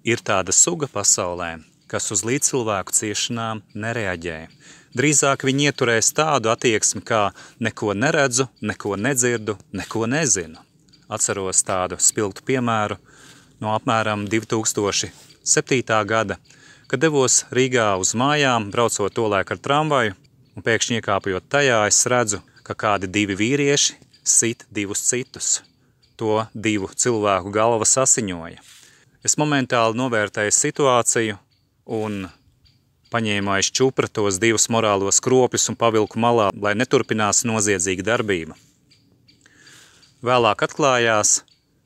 Ir tāda suga pasaulē, kas uz līdzcilvēku ciešanām nereaģē. Drīzāk viņi ieturēs tādu attieksmi, kā neko neredzu, neko nedzirdu, neko nezinu. Atceros tādu spilgtu piemēru no apmēram 2007. gada, kad devos Rīgā uz mājām, braucot tolaik ar tramvaju, un pēkšņi iekāpjot tajā, es redzu, ka kādi divi vīrieši sit divus citus. To divu cilvēku galva sasiņoja. Es momentāli novērtēju situāciju un paņēmu aiz čupra tos divus morālos kropļus un pavilku malā, lai neturpinās noziedzīga darbība. Vēlāk atklājās,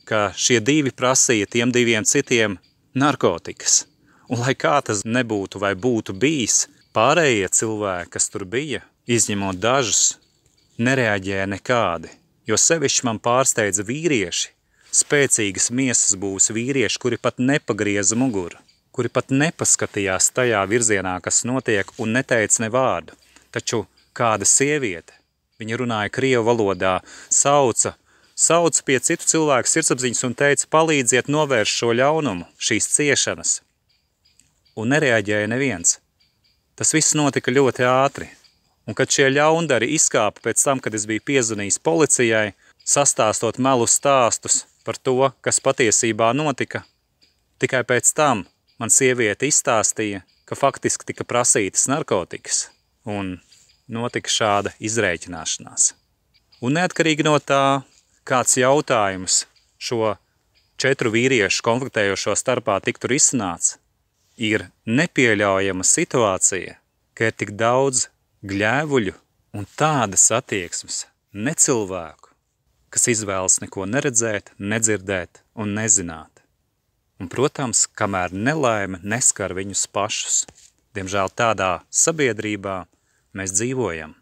ka šie divi prasīja tiem diviem citiem narkotikas. Un lai kā tas nebūtu vai būtu bijis, pārējie cilvēki, kas tur bija, izņemot dažus, nereaģēja nekādi, jo sevišķi man pārsteidza vīrieši, spēcīgas miesas būs vīrieši, kuri pat nepagrieza muguru, kuri pat nepaskatījās tajā virzienā, kas notiek, un neteica ne vārdu. Taču kāda sieviete, viņa runāja krievu valodā, sauca pie citu cilvēku sirdsapziņas un teica, palīdziet novērst šo ļaunumu, šīs ciešanas. Un nereaģēja neviens. Tas viss notika ļoti ātri. Un kad šie ļaundari izkāpa pēc tam, kad es biju piezvanījis policijai, sastāstot melu stāstus par to, kas patiesībā notika, tikai pēc tam man sieviete izstāstīja, ka faktiski tika prasītas narkotikas, un notika šāda izrēķināšanās. Un neatkarīgi no tā, kāds jautājums šo 4 vīriešu konfliktējošo starpā tiktu risināts, ir nepieļaujama situācija, ka ir tik daudz gļēvuļu un tādas attieksmes necilvēku, kas izvēlas neko neredzēt, nedzirdēt un nezināt. Un, protams, kamēr nelaime neskar viņus pašus, diemžēl tādā sabiedrībā mēs dzīvojam.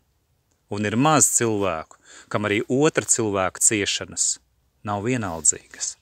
Un ir maz cilvēku, kam arī otra cilvēka ciešanas nav vienaldzīgas.